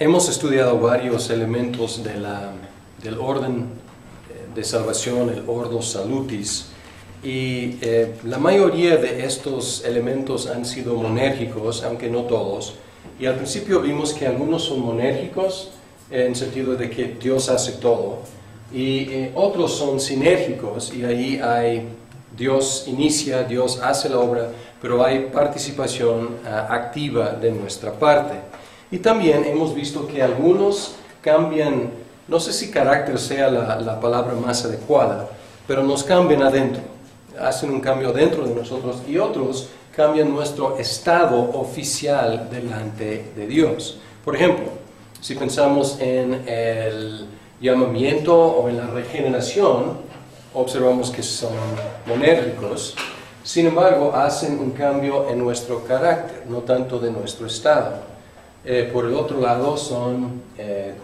Hemos estudiado varios elementos del orden de salvación, el ordo salutis, y la mayoría de estos elementos han sido monérgicos, aunque no todos. Y al principio vimos que algunos son monérgicos, en sentido de que Dios hace todo, y otros son sinérgicos, y ahí Dios inicia, Dios hace la obra, pero hay participación activa de nuestra parte. Y también hemos visto que algunos cambian, no sé si carácter sea la palabra más adecuada, pero nos cambian adentro, hacen un cambio dentro de nosotros, y otros cambian nuestro estado oficial delante de Dios. Por ejemplo, si pensamos en el llamamiento o en la regeneración, observamos que son monérgicos. Sin embargo, hacen un cambio en nuestro carácter, no tanto de nuestro estado. Por el otro lado son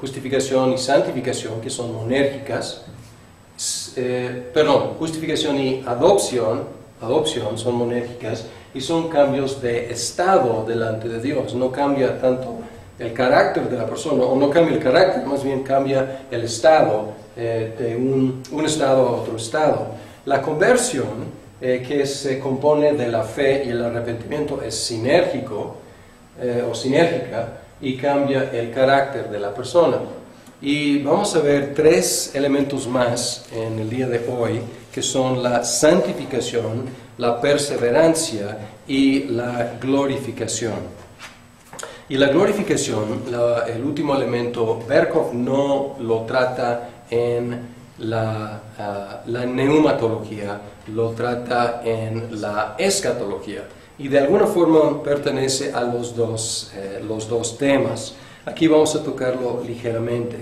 justificación y santificación, que son monérgicas. Justificación y adopción son monérgicas y son cambios de estado delante de Dios. No cambia tanto el carácter de la persona, o no cambia el carácter, más bien cambia el estado de un estado a otro estado. La conversión, que se compone de la fe y el arrepentimiento, es sinérgico o sinérgica y cambia el carácter de la persona. Y vamos a ver tres elementos más en el día de hoy, que son la santificación, la perseverancia y la glorificación. Y la glorificación, el último elemento, Berkov no lo trata en la neumatología, lo trata en la escatología. Y de alguna forma pertenece a los dos temas. Aquí vamos a tocarlo ligeramente.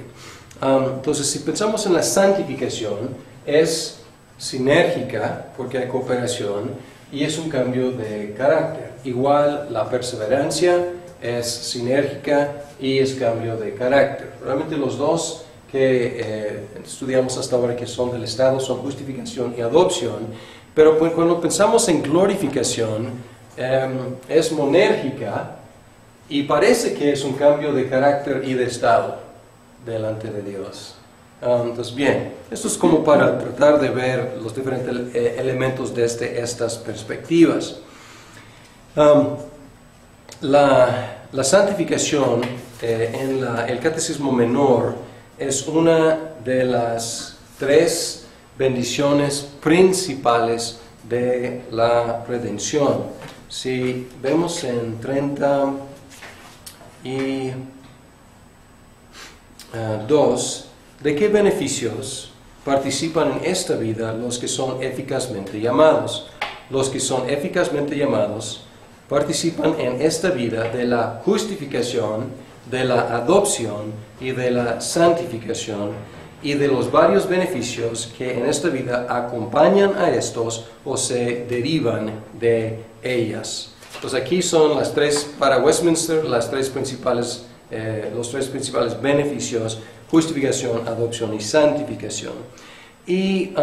Entonces, si pensamos en la santificación, es sinérgica porque hay cooperación y es un cambio de carácter. Igual la perseverancia es sinérgica y es cambio de carácter. Realmente los dos que estudiamos hasta ahora, que son del estado, son justificación y adopción. Pero cuando pensamos en glorificación, es monérgica y parece que es un cambio de carácter y de estado delante de Dios. Entonces, bien, esto es como para tratar de ver los diferentes elementos desde estas perspectivas. La santificación en el Catecismo Menor es una de las tres bendiciones principales de la redención. Si vemos en 32, ¿de qué beneficios participan en esta vida los que son eficazmente llamados? Los que son eficazmente llamados participan en esta vida de la justificación, de la adopción y de la santificación, y de los varios beneficios que en esta vida acompañan a estos o se derivan de ellas. Pues aquí son las tres, para Westminster, los tres principales beneficios: justificación, adopción y santificación. Y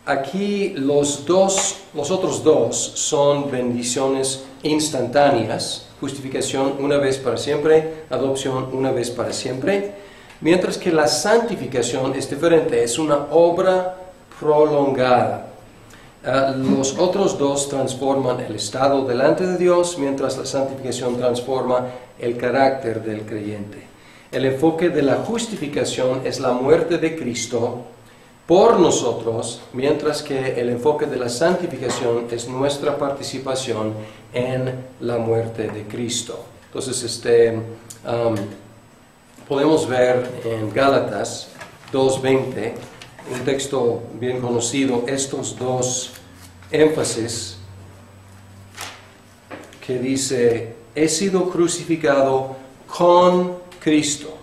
aquí los otros dos son bendiciones instantáneas: justificación una vez para siempre, adopción una vez para siempre. Mientras que la santificación es diferente, es una obra prolongada. Los otros dos transforman el estado delante de Dios, mientras la santificación transforma el carácter del creyente. El enfoque de la justificación es la muerte de Cristo por nosotros, mientras que el enfoque de la santificación es nuestra participación en la muerte de Cristo. Entonces, podemos ver en Gálatas 2:20, un texto bien conocido, estos dos énfasis que dice: he sido crucificado con Cristo,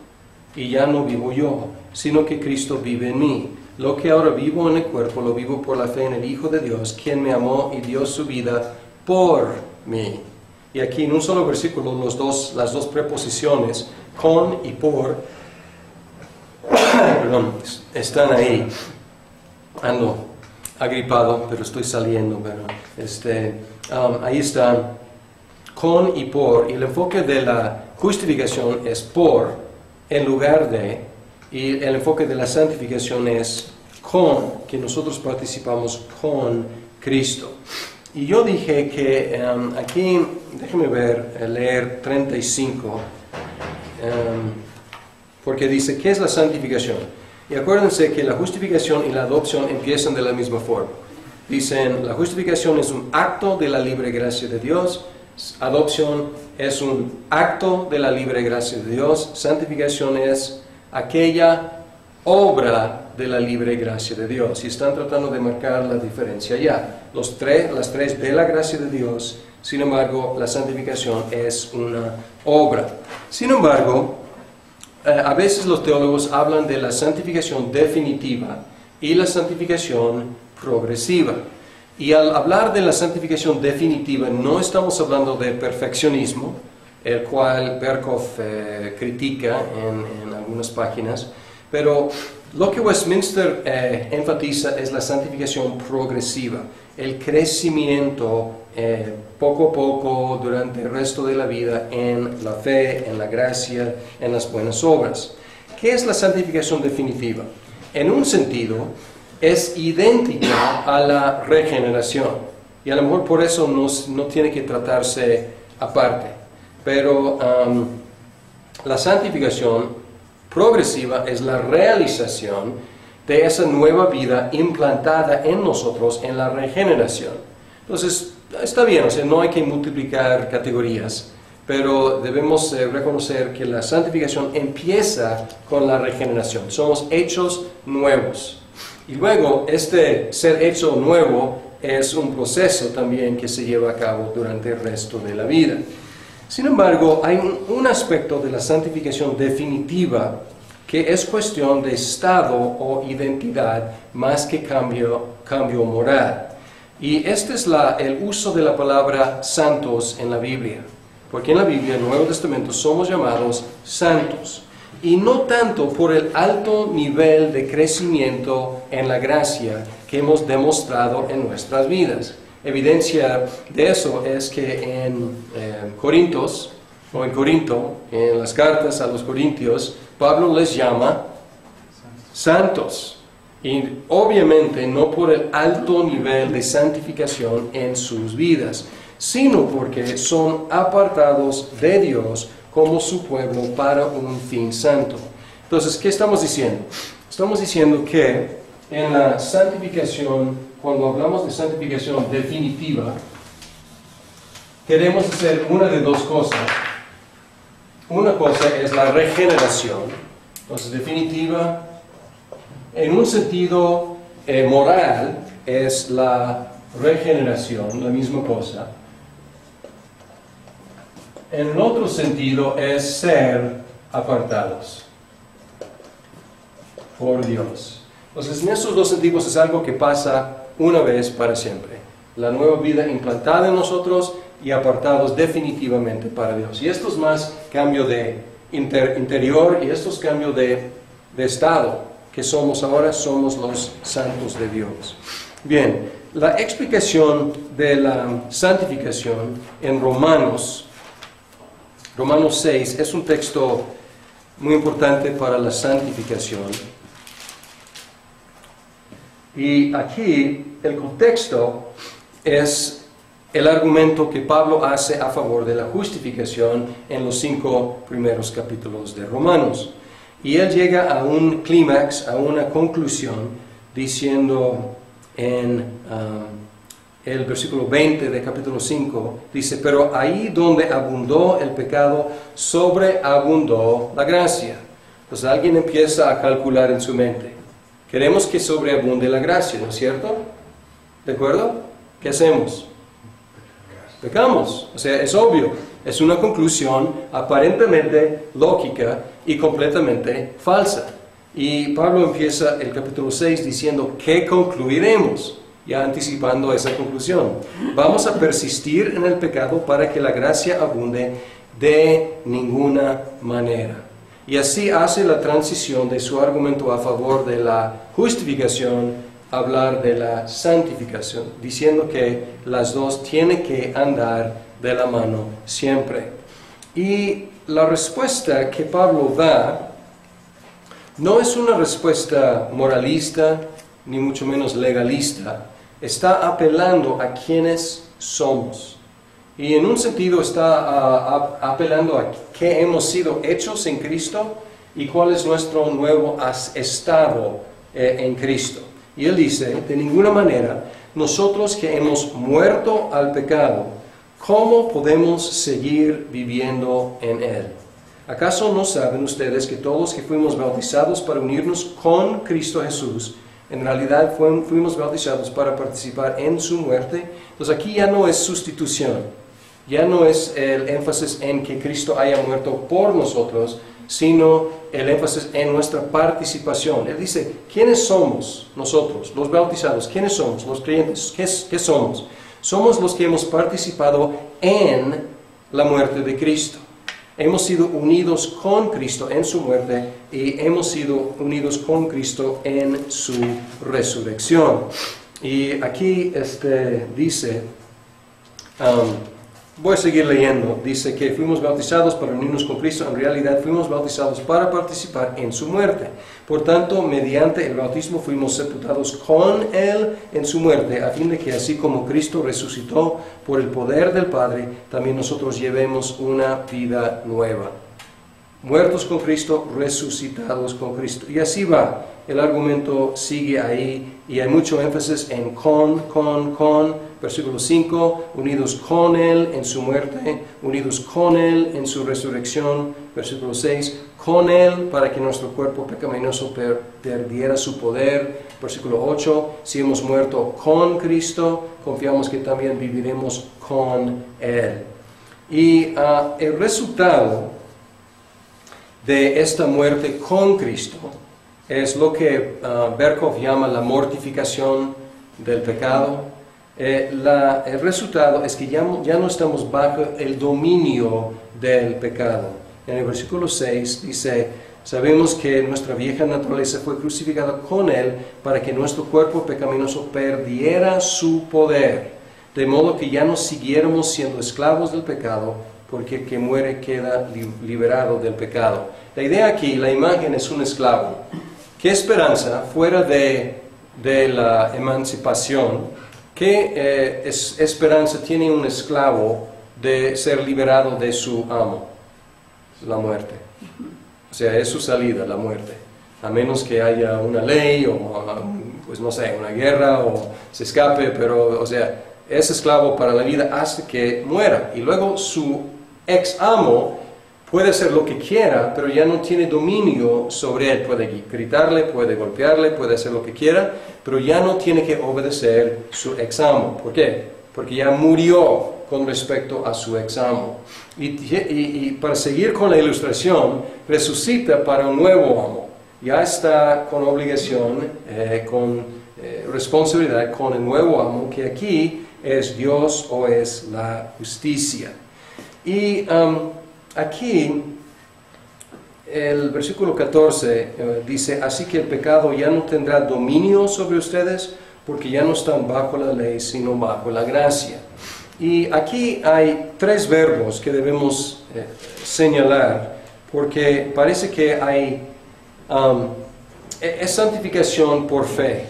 y ya no vivo yo, sino que Cristo vive en mí. Lo que ahora vivo en el cuerpo, lo vivo por la fe en el Hijo de Dios, quien me amó y dio su vida por mí. Y aquí en un solo versículo las dos preposiciones, con y por, están ahí. Ando agripado, pero estoy saliendo. Pero ahí están, con y por. Y el enfoque de la justificación es por, en lugar de, y el enfoque de la santificación es con, que nosotros participamos con Cristo. Y yo dije que aquí, déjenme ver, leer 35, porque dice, ¿qué es la santificación? Y acuérdense que la justificación y la adopción empiezan de la misma forma. Dicen, la justificación es un acto de la libre gracia de Dios, adopción es un acto de la libre gracia de Dios, santificación es aquella obra de la libre gracia de Dios. Y están tratando de marcar la diferencia ya. Las tres de la gracia de Dios, sin embargo, la santificación es una obra. Sin embargo, a veces los teólogos hablan de la santificación definitiva y la santificación progresiva. Y al hablar de la santificación definitiva, no estamos hablando de perfeccionismo, el cual Berkhoff critica en algunas páginas, pero lo que Westminster enfatiza es la santificación progresiva, el crecimiento poco a poco durante el resto de la vida en la fe, en la gracia, en las buenas obras. ¿Qué es la santificación definitiva? En un sentido, es idéntica a la regeneración, y a lo mejor por eso no tiene que tratarse aparte, pero la santificación progresiva es la realización de esa nueva vida implantada en nosotros en la regeneración. Entonces, está bien, o sea, no hay que multiplicar categorías, pero debemos reconocer que la santificación empieza con la regeneración. Somos hechos nuevos. Y luego, este ser hecho nuevo es un proceso también que se lleva a cabo durante el resto de la vida. Sin embargo, hay un aspecto de la santificación definitiva que es cuestión de estado o identidad más que cambio moral. Y este es el uso de la palabra santos en la Biblia. Porque en la Biblia, en el Nuevo Testamento, somos llamados santos. Y no tanto por el alto nivel de crecimiento en la gracia que hemos demostrado en nuestras vidas. Evidencia de eso es que en Corinto, en las cartas a los Corintios, Pablo les llama santos. Y obviamente no por el alto nivel de santificación en sus vidas, sino porque son apartados de Dios como su pueblo para un fin santo. Entonces, ¿qué estamos diciendo? Estamos diciendo que en la santificación, cuando hablamos de santificación definitiva, queremos hacer una de dos cosas. Una cosa es la regeneración, entonces definitiva, en un sentido moral es la regeneración, la misma cosa. En el otro sentido es ser apartados por Dios. Entonces, en estos dos sentidos es algo que pasa una vez para siempre. La nueva vida implantada en nosotros y apartados definitivamente para Dios. Y esto es más cambio de interior y esto es cambio de estado, que somos ahora, somos los santos de Dios. Bien, la explicación de la santificación en Romanos 6 es un texto muy importante para la santificación. Y aquí el contexto es el argumento que Pablo hace a favor de la justificación en los 5 primeros capítulos de Romanos. Y él llega a un clímax, a una conclusión, diciendo en el versículo 20 de capítulo 5, dice, pero ahí donde abundó el pecado, sobreabundó la gracia. Entonces alguien empieza a calcular en su mente. Queremos que sobreabunde la gracia, ¿no es cierto? ¿De acuerdo? ¿Qué hacemos? Pecamos. O sea, es obvio. Es una conclusión aparentemente lógica y completamente falsa. Y Pablo empieza el capítulo 6 diciendo, ¿qué concluiremos? Ya anticipando esa conclusión. Vamos a persistir en el pecado para que la gracia abunde de ninguna manera. Y así hace la transición de su argumento a favor de la justificación a hablar de la santificación, diciendo que las dos tienen que andar de la mano siempre. Y la respuesta que Pablo da no es una respuesta moralista, ni mucho menos legalista. Está apelando a quienes somos. Y en un sentido está apelando a qué hemos sido hechos en Cristo y cuál es nuestro nuevo estado en Cristo. Y él dice, de ninguna manera, nosotros que hemos muerto al pecado, ¿cómo podemos seguir viviendo en él? ¿Acaso no saben ustedes que todos que fuimos bautizados para unirnos con Cristo Jesús, en realidad fuimos bautizados para participar en su muerte? Entonces aquí ya no es sustitución, ya no es el énfasis en que Cristo haya muerto por nosotros, sino el énfasis en nuestra participación. Él dice, ¿quiénes somos nosotros, los bautizados? ¿Quiénes somos los creyentes? ¿Qué somos? Somos los que hemos participado en la muerte de Cristo. Hemos sido unidos con Cristo en su muerte y hemos sido unidos con Cristo en su resurrección. Y aquí dice, voy a seguir leyendo, dice que fuimos bautizados para unirnos con Cristo, en realidad fuimos bautizados para participar en su muerte. Por tanto, mediante el bautismo fuimos sepultados con Él en su muerte, a fin de que así como Cristo resucitó por el poder del Padre, también nosotros llevemos una vida nueva. Muertos con Cristo, resucitados con Cristo. Y así va, el argumento sigue ahí, y hay mucho énfasis en con. Versículo 5, unidos con Él en su muerte, unidos con Él en su resurrección. Versículo 6, con Él para que nuestro cuerpo pecaminoso perdiera su poder. Versículo 8, si hemos muerto con Cristo, confiamos que también viviremos con Él. Y el resultado de esta muerte con Cristo es lo que Berkhof llama la mortificación del pecado. El resultado es que ya no estamos bajo el dominio del pecado. En el versículo 6 dice, sabemos que nuestra vieja naturaleza fue crucificada con Él para que nuestro cuerpo pecaminoso perdiera su poder, de modo que ya no siguiéramos siendo esclavos del pecado, porque el que muere queda liberado del pecado. La idea aquí, la imagen es un esclavo. ¿Qué esperanza fuera de la emancipación? ¿Qué esperanza tiene un esclavo de ser liberado de su amo? La muerte. O sea, es su salida, la muerte. A menos que haya una ley o, pues no sé, una guerra o se escape, pero, o sea, es esclavo para la vida hasta que muera. Y luego su ex amo puede hacer lo que quiera, pero ya no tiene dominio sobre él. Puede gritarle, puede golpearle, puede hacer lo que quiera, pero ya no tiene que obedecer su ex amo. ¿Por qué? Porque ya murió con respecto a su ex amo. Y para seguir con la ilustración, resucita para un nuevo amo. Ya está con obligación, con responsabilidad con el nuevo amo, que aquí es Dios o es la justicia. Y aquí el versículo 14 dice, así que el pecado ya no tendrá dominio sobre ustedes, porque ya no están bajo la ley, sino bajo la gracia. Y aquí hay tres verbos que debemos señalar, porque parece que hay es santificación por fe,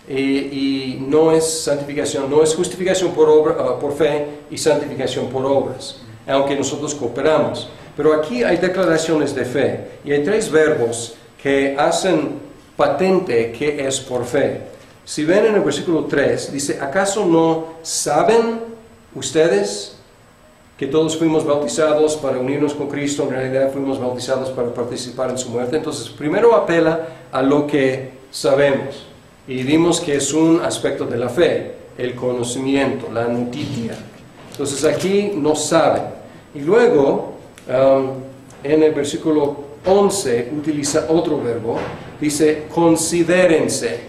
y no es santificación, no es justificación por fe y santificación por obras, aunque nosotros cooperamos. Pero aquí hay declaraciones de fe, y hay tres verbos que hacen patente que es por fe. Si ven en el versículo 3, dice, ¿acaso no saben ustedes que todos fuimos bautizados para unirnos con Cristo? En realidad fuimos bautizados para participar en su muerte. Entonces, primero apela a lo que sabemos, y dimos que es un aspecto de la fe, el conocimiento, la noticia. Entonces aquí no saben. Y luego, en el versículo 11, utiliza otro verbo, dice, considérense.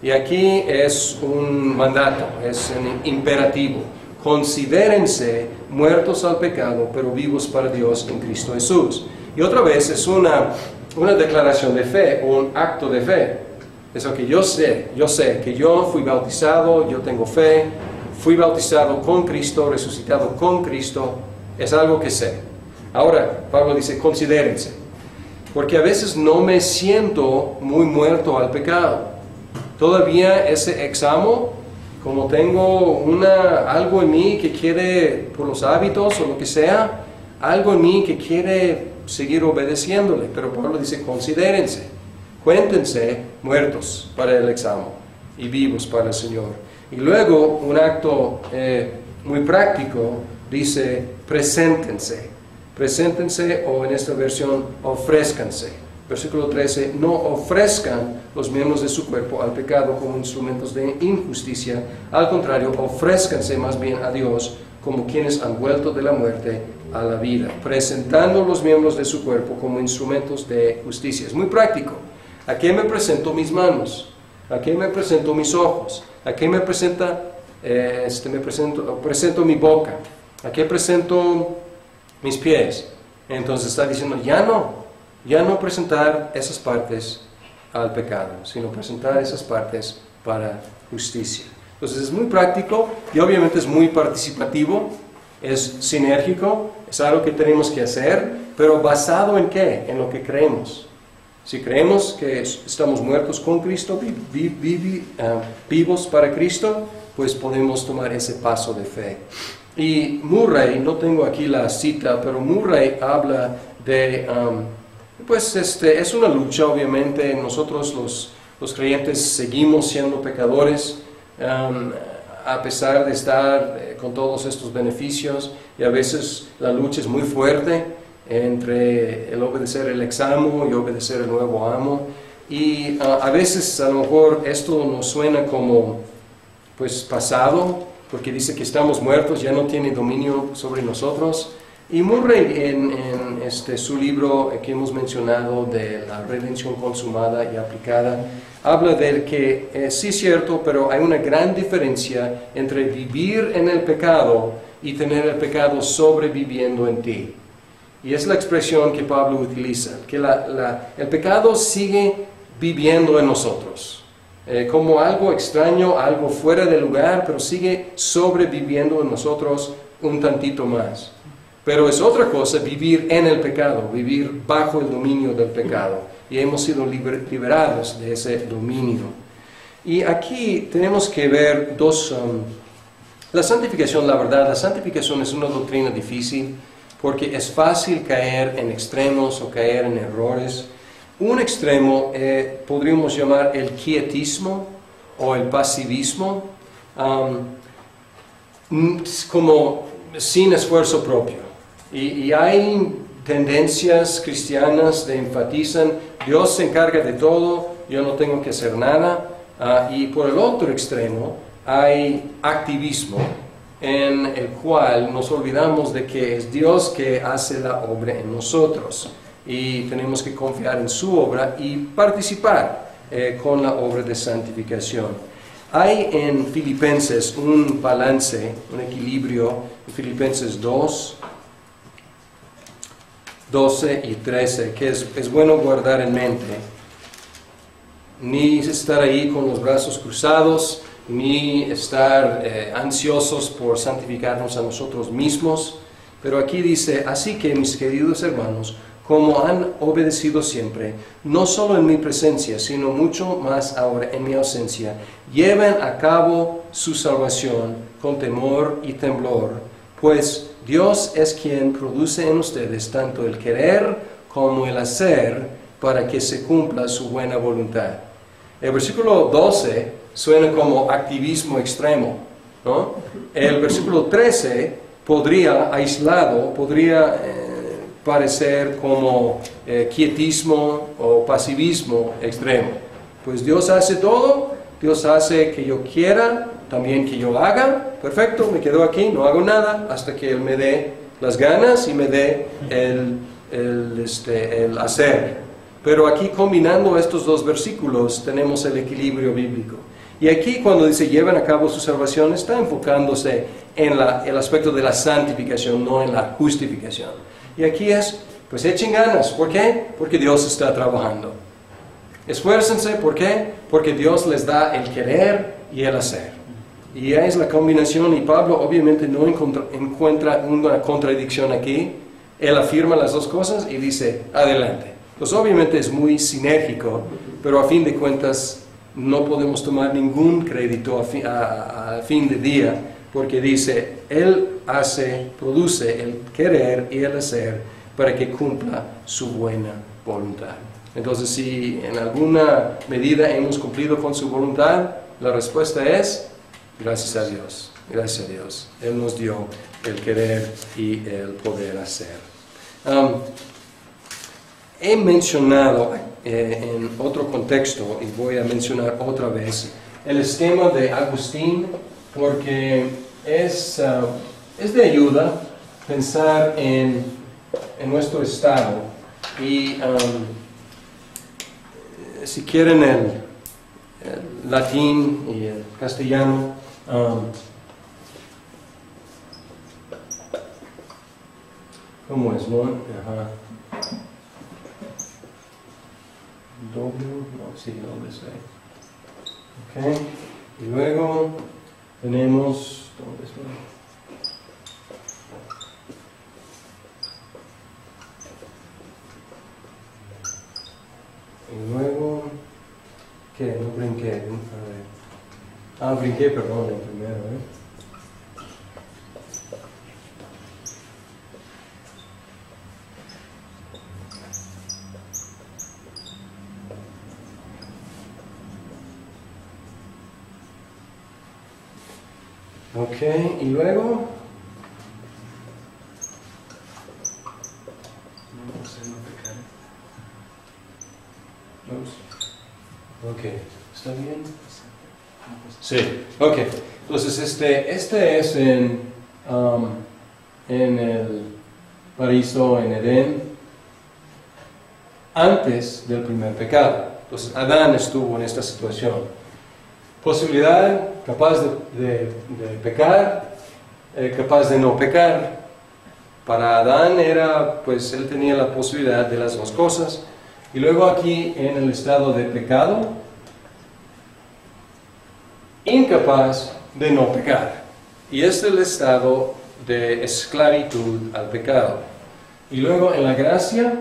Y aquí es un mandato, es un imperativo. Considérense muertos al pecado, pero vivos para Dios en Cristo Jesús. Y otra vez es una declaración de fe, o un acto de fe. Es lo que yo sé que yo fui bautizado, yo tengo fe, fui bautizado con Cristo, resucitado con Cristo, es algo que sé. Ahora, Pablo dice, considérense, porque a veces no me siento muy muerto al pecado. Todavía ese examo, como tengo algo en mí que quiere, por los hábitos o lo que sea, algo en mí que quiere seguir obedeciéndole. Pero Pablo dice, considérense, cuéntense muertos para el examen y vivos para el Señor. Y luego un acto muy práctico dice, preséntense o en esta versión, ofrézcanse. Versículo 13, no ofrezcan los miembros de su cuerpo al pecado como instrumentos de injusticia, al contrario, ofrézcanse más bien a Dios como quienes han vuelto de la muerte a la vida, presentando los miembros de su cuerpo como instrumentos de justicia. Es muy práctico. ¿A qué me presento mis manos? ¿A qué me presento mis ojos? ¿A qué me presento mi boca? ¿A qué presento mis pies? Entonces está diciendo, ya no presentar esas partes al pecado, sino presentar esas partes para justicia. Entonces es muy práctico y obviamente es muy participativo, es sinérgico, es algo que tenemos que hacer, pero ¿basado en qué? En lo que creemos. Si creemos que estamos muertos con Cristo, vivos para Cristo, pues podemos tomar ese paso de fe. Y Murray, no tengo aquí la cita, pero Murray habla de, es una lucha, obviamente. Nosotros los creyentes seguimos siendo pecadores, a pesar de estar con todos estos beneficios, y a veces la lucha es muy fuerte entre el obedecer el examo y obedecer el nuevo amo. Y a veces a lo mejor esto nos suena como pues pasado, porque dice que estamos muertos, ya no tiene dominio sobre nosotros. Y Murray en su libro que hemos mencionado de la redención consumada y aplicada, habla de que sí es cierto, pero hay una gran diferencia entre vivir en el pecado y tener el pecado sobreviviendo en ti. Y es la expresión que Pablo utiliza, que el pecado sigue viviendo en nosotros. Como algo extraño, algo fuera de lugar, pero sigue sobreviviendo en nosotros un tantito más. Pero es otra cosa vivir en el pecado, vivir bajo el dominio del pecado. Y hemos sido liberados de ese dominio. Y aquí tenemos que ver la santificación, la verdad, la santificación es una doctrina difícil porque es fácil caer en extremos o caer en errores. Un extremo podríamos llamar el quietismo o el pasivismo, como sin esfuerzo propio. Y hay tendencias cristianas que enfatizan, Dios se encarga de todo, yo no tengo que hacer nada. Y por el otro extremo hay activismo, en el cual nos olvidamos de que es Dios que hace la obra en nosotros. Y tenemos que confiar en su obra y participar con la obra de santificación. Hay en Filipenses un balance, un equilibrio, en Filipenses 2, 12 y 13, que es bueno guardar en mente. Ni estar ahí con los brazos cruzados, ni estar ansiosos por santificarnos a nosotros mismos. Pero aquí dice, así que mis queridos hermanos, como han obedecido siempre, no solo en mi presencia, sino mucho más ahora en mi ausencia, lleven a cabo su salvación con temor y temblor, pues Dios es quien produce en ustedes tanto el querer como el hacer para que se cumpla su buena voluntad. El versículo 12 suena como activismo extremo, ¿no? El versículo 13 podría, aislado, parecer como quietismo o pasivismo extremo. Pues Dios hace todo, Dios hace que yo quiera, también que yo haga, perfecto, me quedo aquí, no hago nada, hasta que Él me dé las ganas y me dé el hacer. Pero aquí combinando estos dos versículos tenemos el equilibrio bíblico. Y aquí cuando dice llevan a cabo su salvación, está enfocándose en el aspecto de la santificación, no en la justificación. Y aquí pues echen ganas. ¿Por qué? Porque Dios está trabajando. Esfuércense, ¿por qué? Porque Dios les da el querer y el hacer. Y es la combinación, y Pablo obviamente no encuentra una contradicción aquí, Él afirma las dos cosas y dice, adelante. Pues obviamente es muy sinérgico, pero a fin de cuentas no podemos tomar ningún crédito a fin de día, porque dice, Él produce el querer y el hacer para que cumpla su buena voluntad. Entonces, si en alguna medida hemos cumplido con su voluntad, la respuesta es, gracias a Dios, gracias a Dios. Él nos dio el querer y el poder hacer. He mencionado en otro contexto, y voy a mencionar otra vez, el esquema de Agustín, porque es de ayuda pensar en nuestro estado. Y si quieren el latín y el castellano, ¿cómo es, no? Ajá. Doble, no, sí, doble C. Ok, y luego tenemos, ¿dónde está? Y luego, ¿qué? No brinqué, a ver. Ah, brinqué, perdón, el primero, Ok, y luego, No sé, no pecar. ok, ¿está bien? Sí, ok. Entonces este es en el paraíso, en Edén, antes del primer pecado. Entonces Adán estuvo en esta situación. Posibilidad, capaz de pecar, capaz de no pecar. Para Adán pues él tenía la posibilidad de las dos cosas. Y luego aquí en el estado de pecado, incapaz de no pecar. Y este es el estado de esclavitud al pecado. Y luego en la gracia,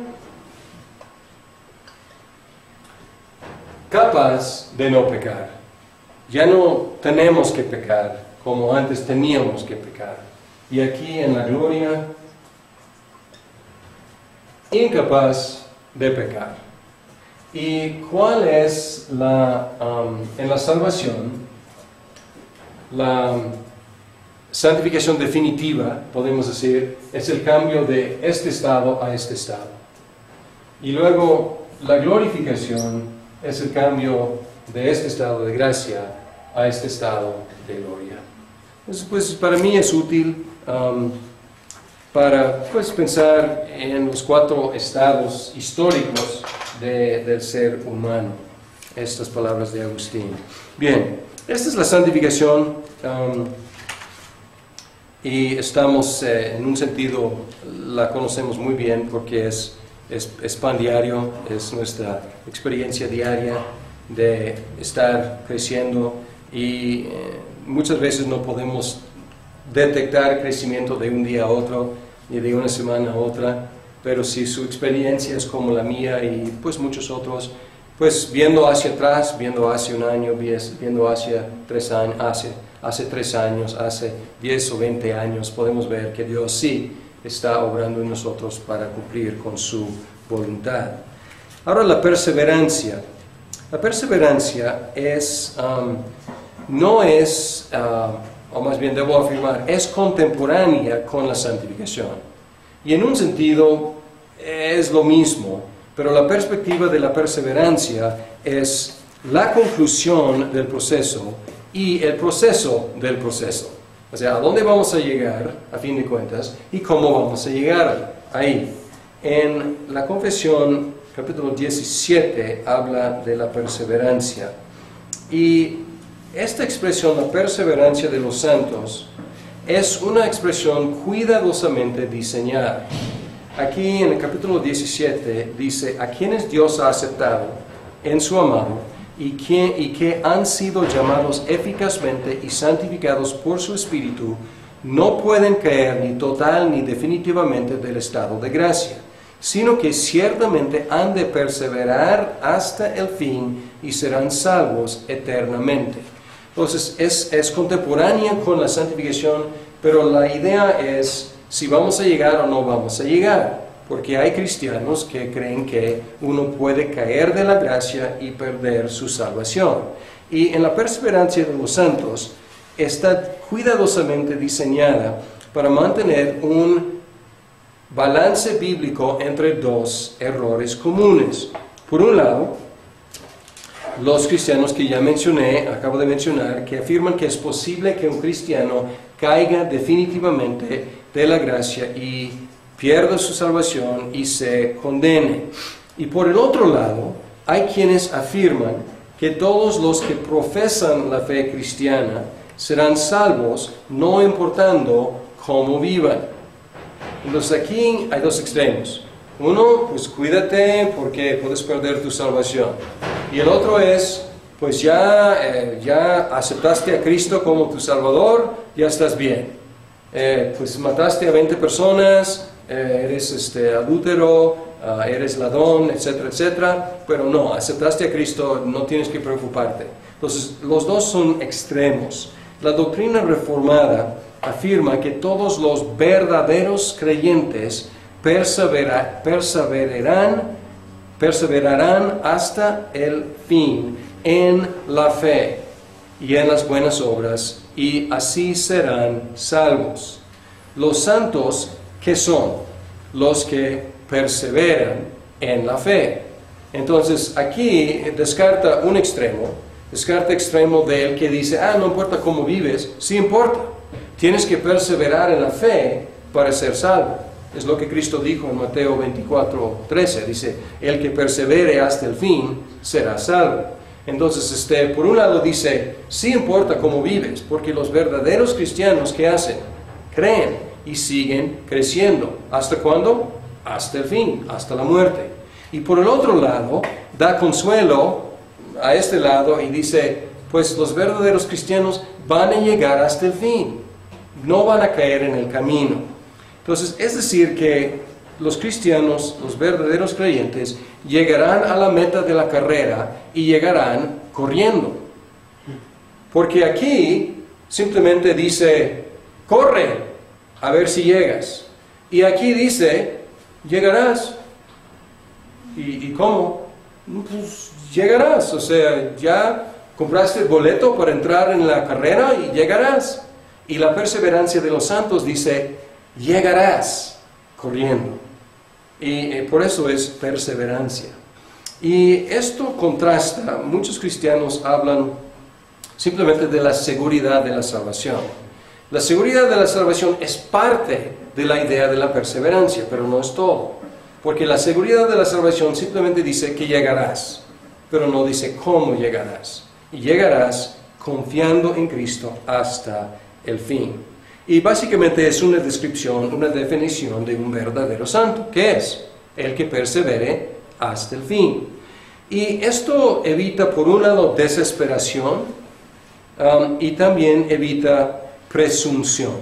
capaz de no pecar. Ya no tenemos que pecar como antes teníamos que pecar. Y aquí en la gloria, incapaz de pecar. ¿Y cuál es en la salvación, la santificación definitiva, podemos decir, es el cambio de este estado a este estado? Y luego la glorificación es el cambio de este estado de gracia a este estado de gloria. Entonces, pues para mí es útil para pensar en los 4 estados históricos del ser humano. Estas palabras de Agustín. Bien, esta es la santificación y estamos en un sentido, la conocemos muy bien porque es pan diario, es nuestra experiencia diaria de estar creciendo y muchas veces no podemos detectar crecimiento de un día a otro ni de una semana a otra, pero si su experiencia es como la mía y pues muchos otros, pues viendo hacia atrás, viendo hace un año, viendo hacia 3 años, hace 3 años, hace 10 o 20 años, podemos ver que Dios sí está obrando en nosotros para cumplir con su voluntad. Ahora la perseverancia. La perseverancia no es, o más bien debo afirmar, es contemporánea con la santificación. Y en un sentido es lo mismo, pero la perspectiva de la perseverancia es la conclusión del proceso y el proceso del proceso. O sea, a dónde vamos a llegar, a fin de cuentas, y cómo vamos a llegar ahí. En la Confesión, capítulo 17, habla de la perseverancia. Y esta expresión, la perseverancia de los santos, es una expresión cuidadosamente diseñada. Aquí en el capítulo 17 dice, a quienes Dios ha aceptado en su amado y que han sido llamados eficazmente y santificados por su Espíritu, no pueden caer ni total ni definitivamente del estado de gracia, sino que ciertamente han de perseverar hasta el fin y serán salvos eternamente. Entonces es contemporánea con la santificación, pero la idea es si vamos a llegar o no vamos a llegar, porque hay cristianos que creen que uno puede caer de la gracia y perder su salvación. Y en la perseverancia de los santos está cuidadosamente diseñada para mantener un balance bíblico entre dos errores comunes. Por un lado, los cristianos que ya mencioné, acabo de mencionar, que afirman que es posible que un cristiano caiga definitivamente de la gracia y pierda su salvación y se condene. Y por el otro lado, hay quienes afirman que todos los que profesan la fe cristiana serán salvos, no importando cómo vivan. Entonces aquí hay dos extremos. Uno, pues cuídate porque puedes perder tu salvación. Y el otro es, pues ya aceptaste a Cristo como tu Salvador, ya estás bien. Pues mataste a 20 personas, eres adúltero, eres ladrón, etcétera, etcétera. Pero no, aceptaste a Cristo, no tienes que preocuparte. Entonces, los dos son extremos. La doctrina reformada afirma que todos los verdaderos creyentes perseverarán hasta el fin en la fe y en las buenas obras, y así serán salvos. Los santos, ¿qué son? Los que perseveran en la fe. Entonces, aquí descarta un extremo, descarta extremo del que dice, no importa cómo vives, sí importa. Tienes que perseverar en la fe para ser salvo. Es lo que Cristo dijo en Mateo 24:13. Dice, el que persevere hasta el fin será salvo. Entonces, por un lado dice, sí importa cómo vives, porque los verdaderos cristianos, ¿qué hacen? Creen y siguen creciendo. ¿Hasta cuándo? Hasta el fin, hasta la muerte. Y por el otro lado, da consuelo a este lado y dice, pues los verdaderos cristianos van a llegar hasta el fin, no van a caer en el camino. Entonces, es decir que los cristianos, los verdaderos creyentes, llegarán a la meta de la carrera y llegarán corriendo. Porque aquí simplemente dice, corre a ver si llegas. Y aquí dice, llegarás. ¿Y cómo? Pues llegarás. O sea, ya compraste el boleto para entrar en la carrera y llegarás. Y la perseverancia de los santos dice, llegarás corriendo. Y por eso es perseverancia. Y esto contrasta, muchos cristianos hablan simplemente de la seguridad de la salvación. La seguridad de la salvación es parte de la idea de la perseverancia, pero no es todo. Porque la seguridad de la salvación simplemente dice que llegarás, pero no dice cómo llegarás. Y llegarás confiando en Cristo hasta el fin. Y básicamente es una descripción, una definición de un verdadero santo, que es el que persevere hasta el fin. Y esto evita, por un lado, desesperación y también evita presunción.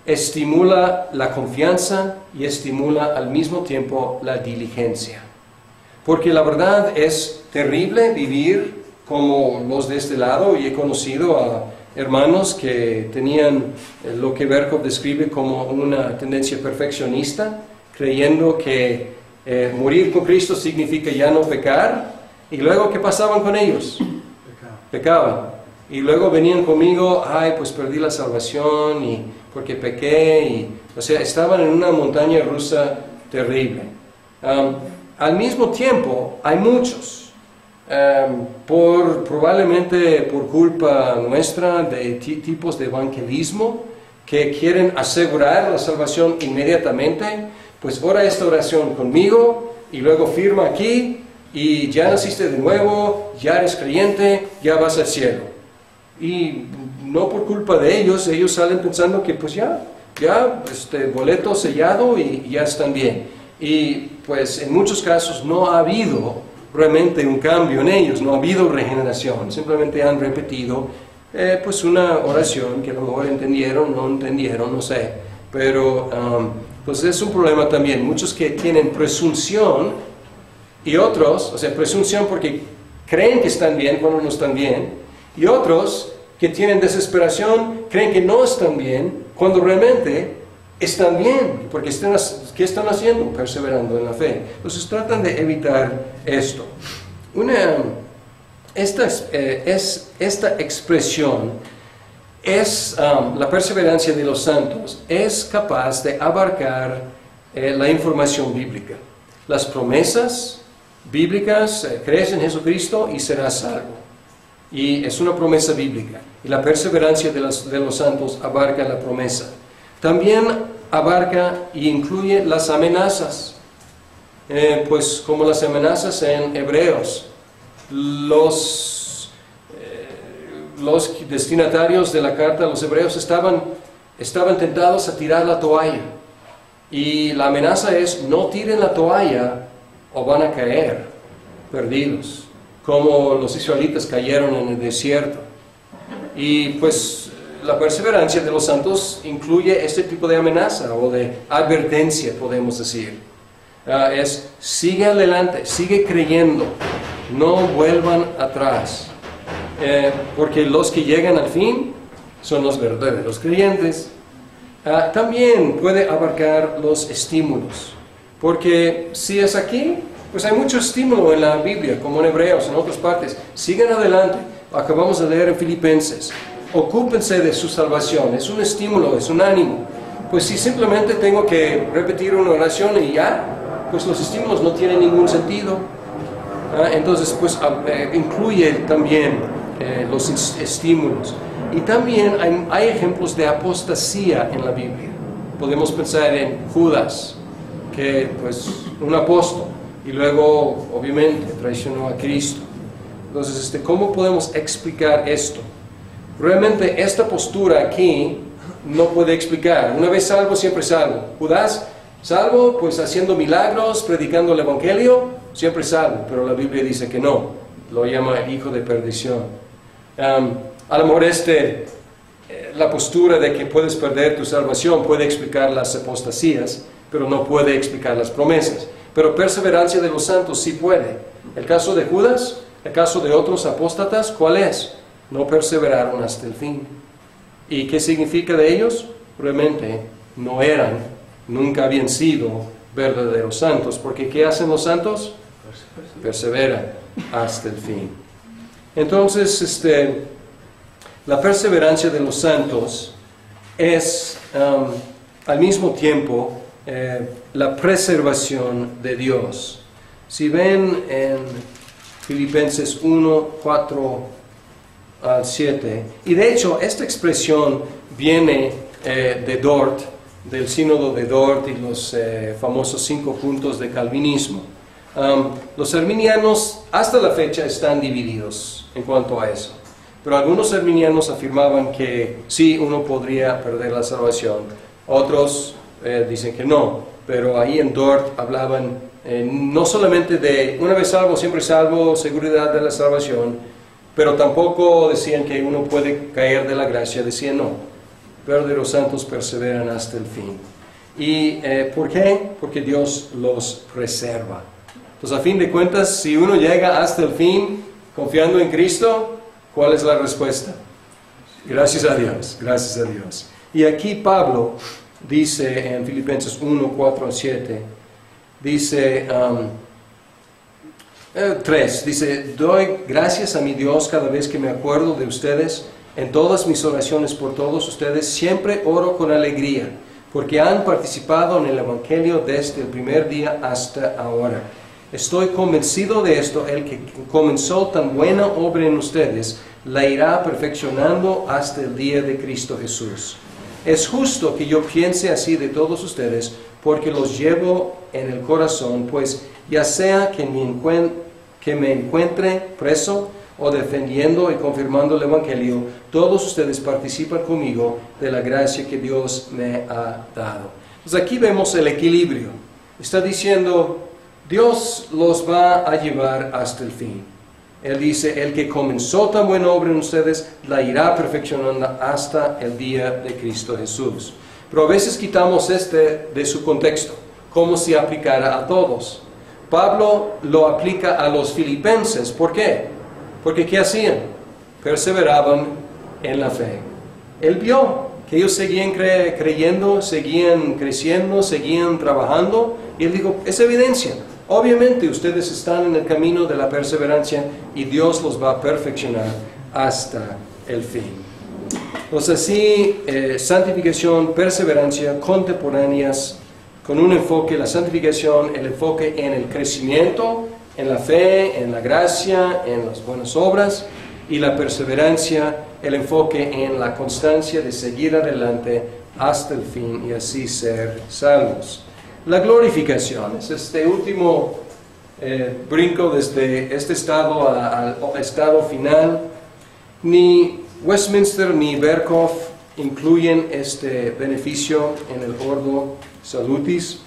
Estimula la confianza y estimula al mismo tiempo la diligencia. Porque la verdad es terrible vivir como los de este lado, y he conocido a hermanos que tenían lo que Berkov describe como una tendencia perfeccionista, creyendo que morir con Cristo significa ya no pecar, y luego ¿qué pasaban con ellos? Pecaban. Y luego venían conmigo, pues perdí la salvación y porque pequé, o sea, estaban en una montaña rusa terrible. Al mismo tiempo, hay muchos, probablemente por culpa nuestra, de tipos de evangelismo que quieren asegurar la salvación inmediatamente. Pues ora esta oración conmigo y luego firma aquí y ya naciste de nuevo, ya eres creyente, ya vas al cielo. Y no por culpa de ellos salen pensando que pues ya boleto sellado y ya están bien. Y pues en muchos casos no ha habido realmente un cambio en ellos, no ha habido regeneración, simplemente han repetido pues una oración que a lo mejor entendieron, no sé, pero pues es un problema también. Muchos que tienen presunción y otros, o sea, presunción porque creen que están bien cuando no están bien, y otros que tienen desesperación, creen que no están bien cuando realmente están bien, porque ¿qué están haciendo? Perseverando en la fe. Entonces tratan de evitar esto. Esta expresión es la perseverancia de los santos, es capaz de abarcar la información bíblica, las promesas bíblicas, crees en Jesucristo y serás salvo. Y es una promesa bíblica. Y la perseverancia de los santos abarca la promesa. También abarca y incluye las amenazas. Pues como las amenazas en Hebreos. Los destinatarios de la carta a los Hebreos estaban tentados a tirar la toalla. Y la amenaza es: no tiren la toalla o van a caer perdidos, como los israelitas cayeron en el desierto. Y pues la perseverancia de los santos incluye este tipo de amenaza o de advertencia, podemos decir. Es: sigue adelante, sigue creyendo, no vuelvan atrás. Porque los que llegan al fin son los verdaderos creyentes. También puede abarcar los estímulos. Porque si es aquí, pues hay mucho estímulo en la Biblia, como en Hebreos, en otras partes. Sigan adelante. Acabamos de leer en Filipenses. Ocúpense de su salvación. Es un estímulo, es un ánimo. Pues si simplemente tengo que repetir una oración y ya, pues los estímulos no tienen ningún sentido. Entonces, pues incluye también los estímulos. Y también hay ejemplos de apostasía en la Biblia. Podemos pensar en Judas, que pues un apóstol, y luego obviamente traicionó a Cristo. Entonces, ¿cómo podemos explicar esto? Realmente esta postura aquí no puede explicar. Una vez salvo, siempre salvo. Judas, salvo, pues haciendo milagros, predicando el Evangelio, siempre salvo. Pero la Biblia dice que no, lo llama hijo de perdición. A lo mejor la postura de que puedes perder tu salvación puede explicar las apostasías, pero no puede explicar las promesas. Pero perseverancia de los santos sí puede. El caso de Judas, el caso de otros apóstatas, ¿cuál es? No perseveraron hasta el fin. ¿Y qué significa de ellos? Realmente no eran, nunca habían sido verdaderos santos. Porque ¿qué hacen los santos? Perseveran hasta el fin. Entonces, la perseverancia de los santos es al mismo tiempo la preservación de Dios. Si ven en Filipenses 1, 4 al 7, y de hecho esta expresión viene de Dort, del sínodo de Dort y los famosos 5 puntos de calvinismo. Los arminianos hasta la fecha están divididos en cuanto a eso. Pero algunos arminianos afirmaban que sí, uno podría perder la salvación. Otros dicen que no. Pero ahí en Dort hablaban no solamente de una vez salvo, siempre salvo, seguridad de la salvación, pero tampoco decían que uno puede caer de la gracia. Decían no, pero de los santos perseveran hasta el fin. ¿Y por qué? Porque Dios los preserva. Entonces, a fin de cuentas, si uno llega hasta el fin confiando en Cristo, ¿cuál es la respuesta? Gracias a Dios, gracias a Dios. Y aquí Pablo dice en Filipenses 1, 4 a 7, dice 3, dice: doy gracias a mi Dios cada vez que me acuerdo de ustedes. En todas mis oraciones por todos ustedes siempre oro con alegría, porque han participado en el Evangelio desde el primer día hasta ahora. Estoy convencido de esto: el que comenzó tan buena obra en ustedes la irá perfeccionando hasta el día de Cristo Jesús. Es justo que yo piense así de todos ustedes, porque los llevo en el corazón, pues ya sea que me encuentre preso o defendiendo y confirmando el Evangelio, todos ustedes participan conmigo de la gracia que Dios me ha dado. Pues aquí vemos el equilibrio. Está diciendo: Dios los va a llevar hasta el fin. Él dice, el que comenzó tan buena obra en ustedes, la irá perfeccionando hasta el día de Cristo Jesús. Pero a veces quitamos de su contexto, como si aplicara a todos. Pablo lo aplica a los filipenses. ¿Por qué? Porque ¿qué hacían? Perseveraban en la fe. Él vio que ellos seguían creyendo, seguían creciendo, seguían trabajando, y él dijo, es evidencia. Obviamente ustedes están en el camino de la perseverancia y Dios los va a perfeccionar hasta el fin. Entonces así, santificación, perseverancia, contemporáneas, con un enfoque, la santificación, el enfoque en el crecimiento, en la fe, en la gracia, en las buenas obras, y la perseverancia, el enfoque en la constancia de seguir adelante hasta el fin y así ser salvos. La glorificación es este último brinco desde este estado al estado final. Ni Westminster ni Berkhoff incluyen este beneficio en el Ordo Salutis,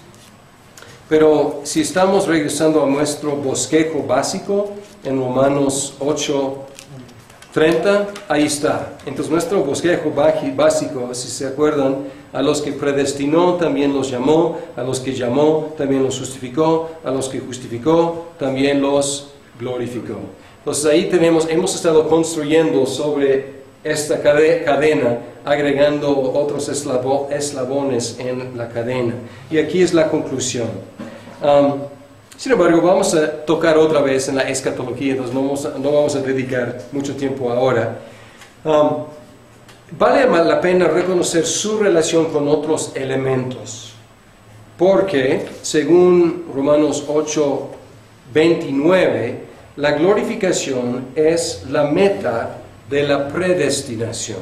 pero si estamos regresando a nuestro bosquejo básico en Romanos 8:30, ahí está. Entonces nuestro bosquejo básico, si se acuerdan, a los que predestinó también los llamó, a los que llamó también los justificó, a los que justificó también los glorificó. Entonces ahí hemos estado construyendo sobre esta cadena, agregando otros eslabones en la cadena. Y aquí es la conclusión. Sin embargo, vamos a tocar otra vez en la escatología, entonces no vamos a dedicar mucho tiempo ahora. Vale la pena reconocer su relación con otros elementos, porque según Romanos 8:29, la glorificación es la meta de la predestinación.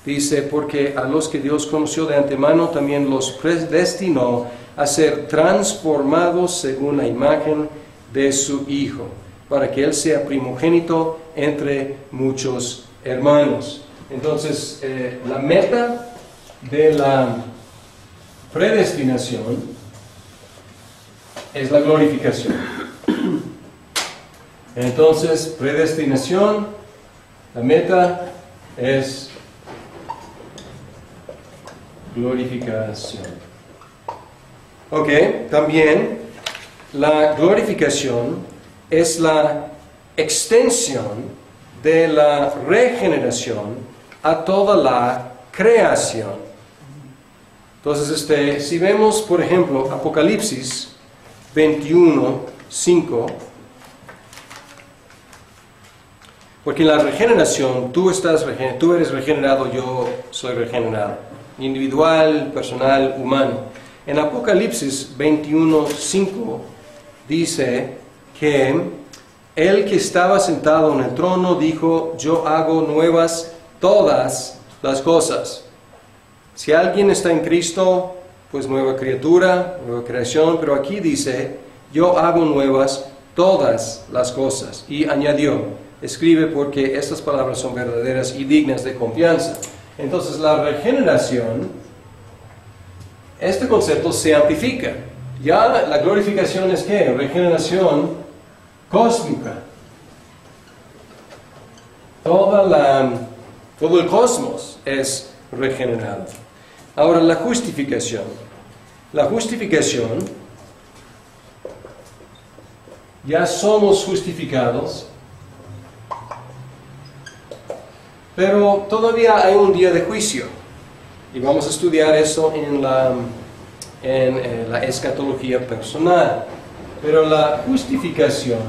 Dice, porque a los que Dios conoció de antemano también los predestinó a ser transformados según la imagen de su Hijo, para que Él sea primogénito entre muchos hermanos. Entonces, la meta de la predestinación es la glorificación. Entonces, predestinación, la meta es glorificación. Ok, también la glorificación es la extensión de la regeneración a toda la creación. Entonces, si vemos, por ejemplo, Apocalipsis 21:5, porque en la regeneración tú eres regenerado, yo soy regenerado, individual, personal, humano. En Apocalipsis 21:5 dice que el que estaba sentado en el trono dijo, yo hago nuevas todas las cosas. Si alguien está en Cristo, pues nueva criatura, nueva creación, pero aquí dice, yo hago nuevas todas las cosas. Y añadió, escribe porque estas palabras son verdaderas y dignas de confianza. Entonces la regeneración, este concepto se amplifica. Ya la glorificación es ¿qué? Regeneración cósmica. Todo el cosmos es regenerado. Ahora la justificación. La justificación, ya somos justificados, pero todavía hay un día de juicio. Y vamos a estudiar eso en la escatología personal. Pero la justificación,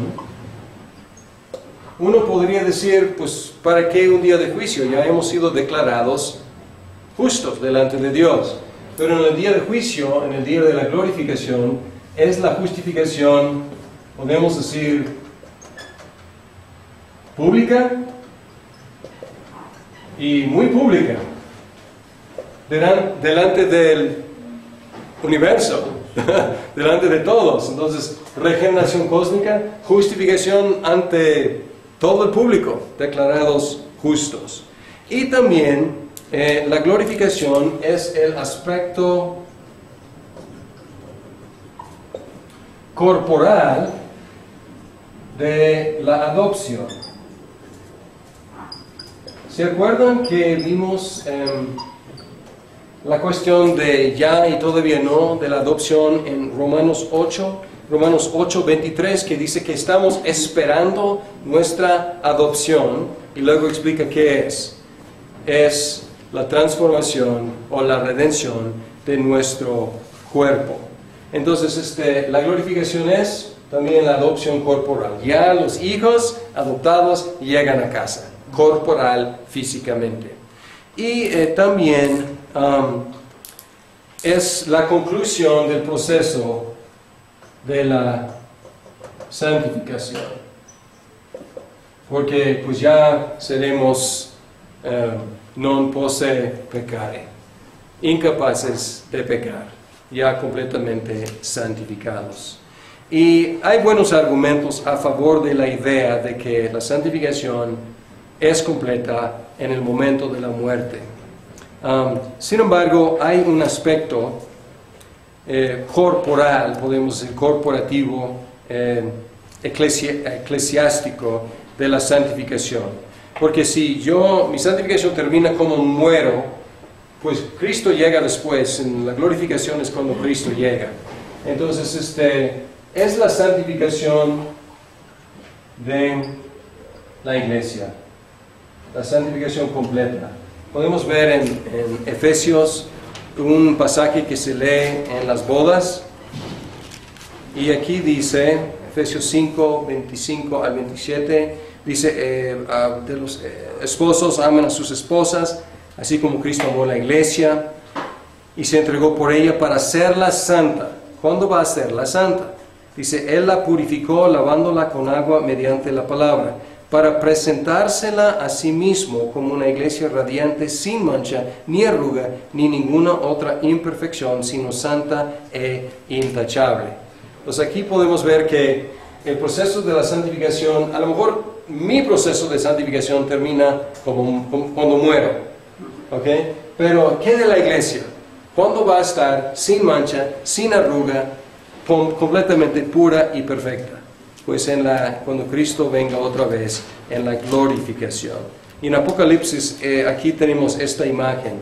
uno podría decir, pues, ¿para qué un día de juicio? Ya hemos sido declarados justos delante de Dios. Pero en el día de juicio, en el día de la glorificación, es la justificación, podemos decir, pública y muy pública, delante del universo, delante de todos. Entonces, regeneración cósmica, justificación ante todo el público, declarados justos. Y también la glorificación es el aspecto corporal de la adopción. ¿Se acuerdan que vimos la cuestión de ya y todavía no de la adopción en Romanos 8? Romanos 8:23, que dice que estamos esperando nuestra adopción, y luego explica qué es. Es la transformación o la redención de nuestro cuerpo. Entonces, la glorificación es también la adopción corporal. Ya los hijos adoptados llegan a casa, corporal, físicamente. Y también es la conclusión del proceso de la santificación. Porque pues ya seremos non posse peccare, incapaces de pecar, ya completamente santificados. Y hay buenos argumentos a favor de la idea de que la santificación es completa en el momento de la muerte. Sin embargo, hay un aspecto corporal, podemos decir corporativo, eclesiástico de la santificación. Porque si mi santificación termina como muero, pues Cristo llega después, en la glorificación es cuando Cristo llega. Entonces, es la santificación de la iglesia, la santificación completa. Podemos ver en Efesios un pasaje que se lee en las bodas, y aquí dice, Efesios 5, 25 al 27, dice, de los esposos aman a sus esposas, así como Cristo amó a la iglesia, y se entregó por ella para hacerla santa. ¿Cuándo va a hacerla santa? Dice, Él la purificó lavándola con agua mediante la palabra, para presentársela a sí mismo como una iglesia radiante, sin mancha, ni arruga, ni ninguna otra imperfección, sino santa e intachable. Pues aquí podemos ver que el proceso de la santificación, a lo mejor mi proceso de santificación termina cuando muero, ¿ok? Pero ¿qué de la iglesia? ¿Cuándo va a estar sin mancha, sin arruga, completamente pura y perfecta? Pues cuando Cristo venga otra vez en la glorificación. Y en Apocalipsis, aquí tenemos esta imagen.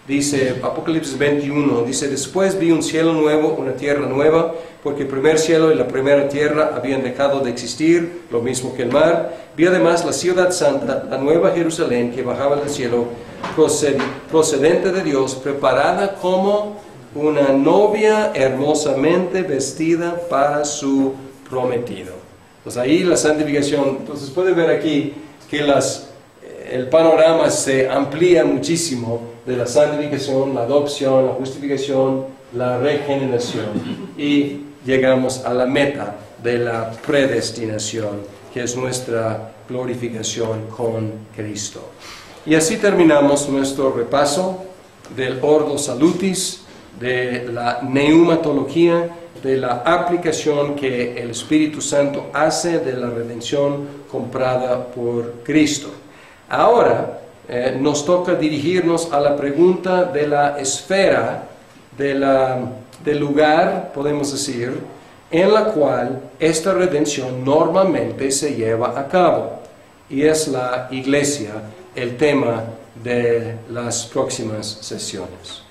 Dice, Apocalipsis 21, dice, después vi un cielo nuevo, una tierra nueva, porque el primer cielo y la primera tierra habían dejado de existir, lo mismo que el mar. Vi además la ciudad santa, la nueva Jerusalén, que bajaba del cielo, procedente de Dios, preparada como una novia hermosamente vestida para su prometido. Pues ahí la santificación. Entonces puede ver aquí que el panorama se amplía muchísimo de la santificación, la adopción, la justificación, la regeneración, y llegamos a la meta de la predestinación, que es nuestra glorificación con Cristo. Y así terminamos nuestro repaso del Ordo Salutis, de la neumatología, de la aplicación que el Espíritu Santo hace de la redención comprada por Cristo. Ahora nos toca dirigirnos a la pregunta de la esfera, del lugar, podemos decir, en la cual esta redención normalmente se lleva a cabo. Y es la iglesia el tema de las próximas sesiones.